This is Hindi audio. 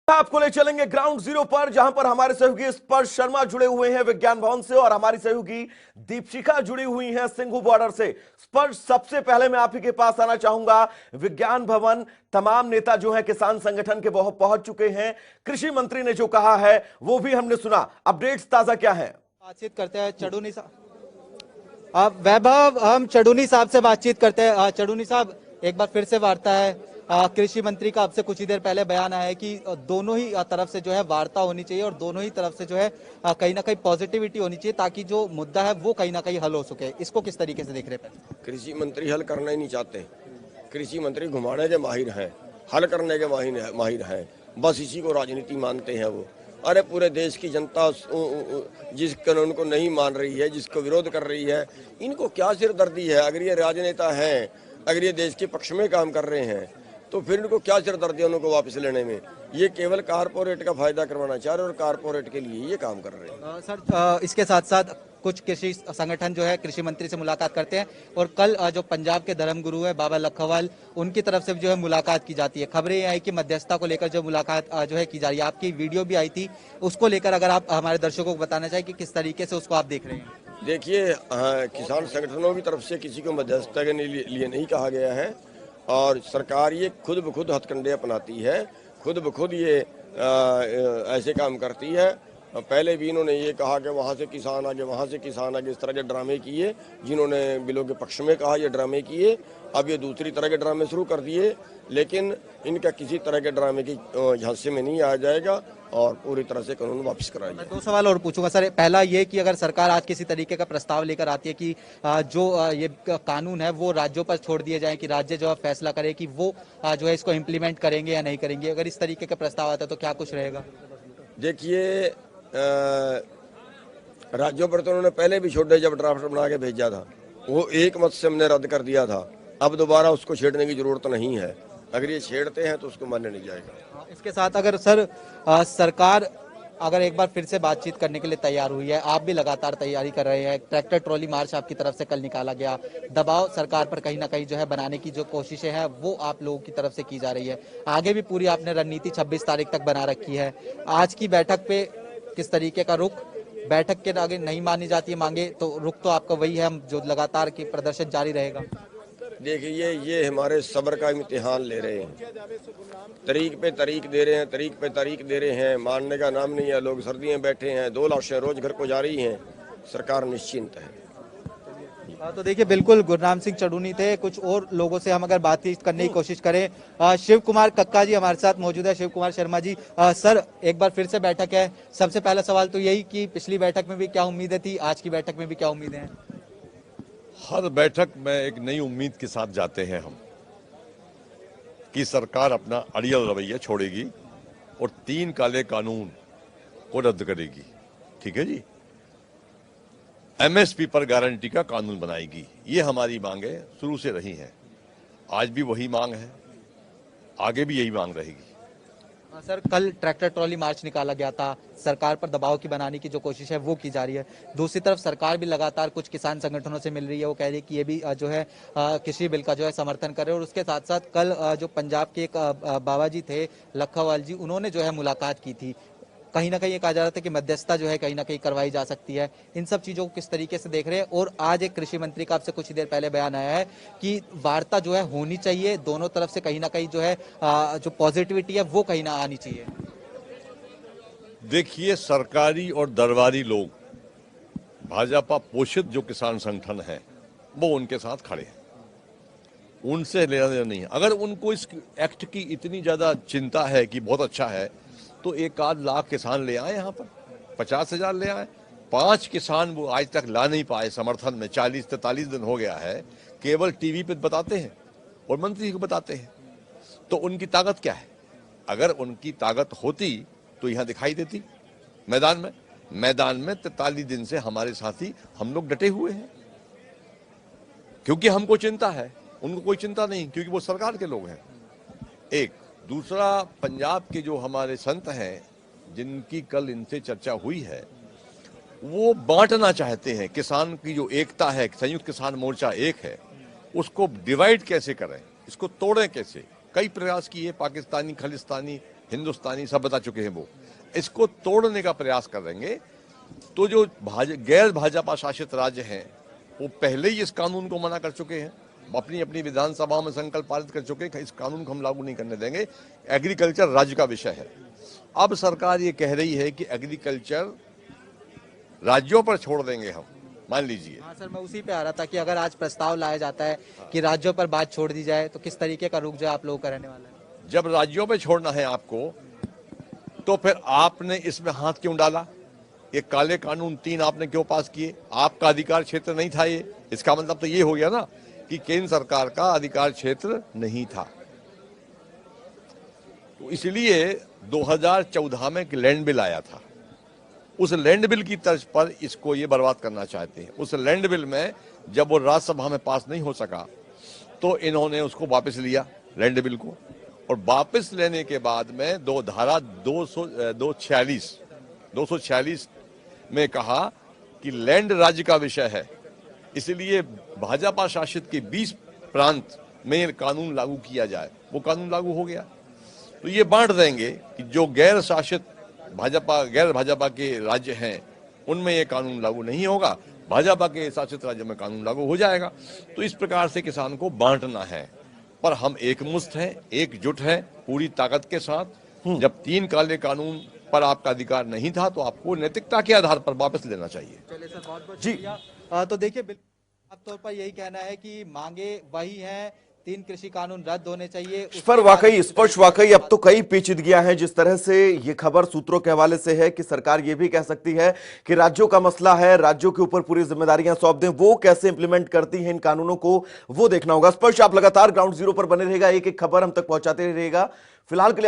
आपको ले चलेंगे ग्राउंड जीरो पर, जहां पर हमारे सहयोगी स्पर्श शर्मा जुड़े हुए हैं विज्ञान भवन से और हमारी सहयोगी दीपशिखा जुड़ी हुई हैं सिंघू बॉर्डर से। स्पर्श, सबसे पहले मैं आप ही के पास आना चाहूंगा। विज्ञान भवन तमाम नेता जो हैं किसान संगठन के वो पहुंच चुके हैं। कृषि मंत्री ने जो कहा है वो भी हमने सुना। अपडेट्स ताजा क्या है? बातचीत करते हैं चडूनी साहब। वैभव, हम चडूनी साहब से बातचीत करते हैं। चडूनी साहब, एक बार फिर से वार्ता है। कृषि मंत्री का आपसे कुछ ही देर पहले बयान आया है कि दोनों ही तरफ से जो है वार्ता होनी चाहिए और दोनों ही तरफ से जो है कहीं ना कहीं पॉजिटिविटी होनी चाहिए ताकि जो मुद्दा है वो कहीं ना कहीं हल हो सके। इसको किस तरीके से देख रहे हैं? कृषि मंत्री हल करना ही नहीं चाहते। कृषि मंत्री घुमाने के माहिर हैं, हल करने के माहिर हैं। बस इसी को राजनीति मानते हैं वो। अरे पूरे देश की जनता जिस कानून को नहीं मान रही है, जिसको विरोध कर रही है, इनको क्या सिरदर्दी है? अगर ये राजनेता हैं, अगर ये देश के पक्ष में काम कर रहे हैं, तो फिर इनको क्या सिरदर्दी है उनको वापस लेने में? ये केवल कारपोरेट का फायदा करवाना चाह रहे हैं और कारपोरेट के लिए ये काम कर रहे हैं। सर, इसके साथ साथ कुछ कृषि संगठन जो है कृषि मंत्री से मुलाकात करते हैं और कल जो पंजाब के धर्मगुरु है बाबा लखवाल, उनकी तरफ से जो है मुलाकात की जाती है। खबरें ये आई कि मध्यस्थता को लेकर जो मुलाकात जो है की जा रही है। आपकी वीडियो भी आई थी, उसको लेकर अगर आप हमारे दर्शकों को बताना चाहें कि किस तरीके से उसको आप देख रहे हैं। देखिए, किसान संगठनों की तरफ से किसी को मध्यस्थता के लिए नहीं कहा गया है और सरकार ये खुद ब खुद हथकंडे अपनाती है, खुद ब खुद ये ऐसे काम करती है। पहले भी इन्होंने ये कहा कि वहाँ से किसान आगे, वहाँ से किसान आगे, इस तरह के ड्रामे किए। जिन्होंने बिलों के पक्ष में कहा ये ड्रामे किए, अब ये दूसरी तरह के ड्रामे शुरू कर दिए। लेकिन इनका किसी तरह के ड्रामे की झांसे में नहीं आ जाएगा और पूरी तरह से कानून वापस कराएंगे। मैं दो सवाल और पूछूंगा सर। पहला ये कि अगर सरकार आज किसी तरीके का प्रस्ताव लेकर आती है कि जो ये कानून है वो राज्यों पर छोड़ दिए जाए, कि राज्य जो है फैसला करे कि वो जो है इसको इम्प्लीमेंट करेंगे या नहीं करेंगे, अगर इस तरीके का प्रस्ताव आता है तो क्या कुछ रहेगा? देखिए, राज्यों पर तो उन्होंने पहले भी छोड़े, जब ड्राफ्ट बना के भेजा था वो एक मत से हमने रद्द कर दिया था। अब दोबारा उसको छेड़ने की जरूरत नहीं है। अगर ये छेड़ते हैं तो उसको मान्य नहीं जाएगा। इसके साथ अगर सर सरकार अगर एक बार फिर से बातचीत करने के लिए तैयार हुई है, आप भी लगातार तैयारी कर रहे हैं, ट्रैक्टर ट्रॉली मार्च आपकी तरफ से कल निकाला गया, दबाव सरकार पर कहीं ना कहीं जो है बनाने की जो कोशिशें हैं वो आप लोगों की तरफ से की जा रही है, आगे भी पूरी आपने रणनीति 26 तारीख तक बना रखी है। आज की बैठक पे किस तरीके का रुख? बैठक के आगे नहीं मानी जाती है मांगे तो रुख तो आपका वही है, जो लगातार की प्रदर्शन जारी रहेगा। देखिए, ये हमारे सब्र का इम्तिहान ले रहे हैं। तारीख पे तारीख दे रहे हैं, तारीख पे तारीख दे रहे हैं, मानने का नाम नहीं है। लोग सर्दियां बैठे हैं, 2 लाशें रोज घर को जा रही हैं। सरकार निश्चिंत है। तो देखिए, बिल्कुल गुरनाम सिंह चडूनी थे। कुछ और लोगों से हम अगर बातचीत करने की कोशिश करें, शिव कुमार कक्का जी हमारे साथ मौजूद है, शिव कुमार शर्मा जी। सर, एक बार फिर से बैठक है। सबसे पहला सवाल तो यही कि पिछली बैठक में भी क्या उम्मीदें थी, आज की बैठक में भी क्या उम्मीदें हैं? हर बैठक में एक नई उम्मीद के साथ जाते हैं हम कि सरकार अपना अड़ियल रवैया छोड़ेगी और 3 काले कानून को रद्द करेगी। ठीक है जी, एमएसपी पर गारंटी का कानून बनाएगी। ये हमारी मांगें शुरू से रही हैं, आज भी वही मांग है, आगे भी यही मांग रहेगी। सर, कल ट्रैक्टर ट्रॉली मार्च निकाला गया था, सरकार पर दबाव की बनाने की जो कोशिश है वो की जा रही है। दूसरी तरफ सरकार भी लगातार कुछ किसान संगठनों से मिल रही है, वो कह रही है कि ये भी जो है कृषि बिल का जो है समर्थन कर रहे हैं। और उसके साथ साथ कल जो पंजाब के एक बाबा जी थे लखवाल जी, उन्होंने जो है मुलाकात की थी। कहीं ना कहीं ये कहा जा रहा था कि मध्यस्थता जो है कहीं ना कहीं करवाई जा सकती है। इन सब चीजों को किस तरीके से देख रहे हैं? और आज एक कृषि मंत्री का आपसे कुछ ही देर पहले बयान आया है कि वार्ता जो है होनी चाहिए, दोनों तरफ से कहीं ना कहीं जो है जो पॉजिटिविटी है वो कहीं ना आनी चाहिए। देखिए, सरकारी और दरबारी लोग, भाजपा पोषित जो किसान संगठन है वो उनके साथ खड़े हैं, उनसे लेना देना नहीं है। अगर उनको इस एक्ट की इतनी ज्यादा चिंता है कि बहुत अच्छा है तो 1-8 लाख किसान ले आए, यहाँ पर 50,000 ले आए। 5 किसान वो आज तक ला नहीं पाए समर्थन में। 40-43 दिन हो गया है, केवल टीवी पे बताते हैं और मंत्री को बताते हैं। तो उनकी ताकत क्या है? अगर उनकी ताकत होती तो यहाँ दिखाई देती मैदान में 43 दिन से हमारे साथी हम लोग डटे हुए हैं, क्योंकि हमको चिंता है, उनको कोई चिंता नहीं, क्योंकि वो सरकार के लोग हैं। एक दूसरा, पंजाब के जो हमारे संत हैं जिनकी कल इनसे चर्चा हुई है, वो बांटना चाहते हैं। किसान की जो एकता है, संयुक्त किसान मोर्चा एक है, उसको डिवाइड कैसे करें, इसको तोड़ें कैसे। कई प्रयास किए, पाकिस्तानी खलिस्तानी हिंदुस्तानी सब बता चुके हैं। वो इसको तोड़ने का प्रयास करेंगे तो जो गैर भाजपा शासित राज्य हैं वो पहले ही इस कानून को मना कर चुके हैं, अपनी अपनी विधानसभा में संकल्प पारित कर चुके हैं, इस कानून को हम लागू नहीं करने देंगे। एग्रीकल्चर राज्य का विषय है। अब सरकार ये कह रही है कि एग्रीकल्चर राज्यों पर छोड़ देंगे हम, मान लीजिए। हाँ सर, मैं उसी पे आ रहा था कि अगर आज प्रस्ताव लाया जाता है कि राज्यों पर बात छोड़ दी जाए तो किस तरीके का रुख जो आप लोगों का रहने वाला है? जब राज्यों पे छोड़ना है आपको तो फिर आपने इसमें हाथ क्यों डाला? ये काले कानून 3 आपने क्यों पास किए? आपका अधिकार क्षेत्र नहीं था ये। इसका मतलब तो ये हो गया ना कि केंद्र सरकार का अधिकार क्षेत्र नहीं था। तो इसलिए 2014 में एक लैंड बिल आया था। उस लैंड बिल की तर्ज पर इसको ये बर्बाद करना चाहते हैं। उस लैंड बिल में जब वो राज्यसभा में पास नहीं हो सका तो इन्होंने उसको वापस लिया, लैंड बिल को। और वापस लेने के बाद में धारा 246 में कहा कि लैंड राज्य का विषय है, इसलिए भाजपा शासित के 20 प्रांत में कानून लागू किया जाए। वो कानून लागू हो गया। तो ये बांट देंगे कि जो गैर भाजपा के राज्य हैं उनमें ये कानून लागू नहीं होगा, भाजपा के शासित राज्य में कानून लागू हो जाएगा। तो इस प्रकार से किसान को बांटना है। पर हम एकमुश्त हैं, एकजुट हैं पूरी ताकत के साथ। जब 3 काले कानून पर आपका अधिकार नहीं था तो आपको नैतिकता के आधार पर वापस लेना चाहिए। चलिए सर, बहुत बहुत जी। शुक्रिया। तो देखिए, साफ तौर पर यही कहना है कि मांगे वही हैं, 3 कृषि कानून रद्द होने चाहिए। पर वाकई स्पष्ट, वाकई अब तो कई पेचीदगियां हैं। जिस तरह से ये खबर सूत्रों के हवाले से है कि सरकार ये भी कह सकती है कि राज्यों का मसला है, राज्यों के ऊपर पूरी जिम्मेदारियां सौंप दें, वो कैसे इंप्लीमेंट करती हैं इन कानूनों को वो देखना होगा। स्पष्ट, आप लगातार ग्राउंड जीरो पर बने रहेगा, एक एक खबर हम तक पहुंचाते रहिएगा। फिलहाल के लिए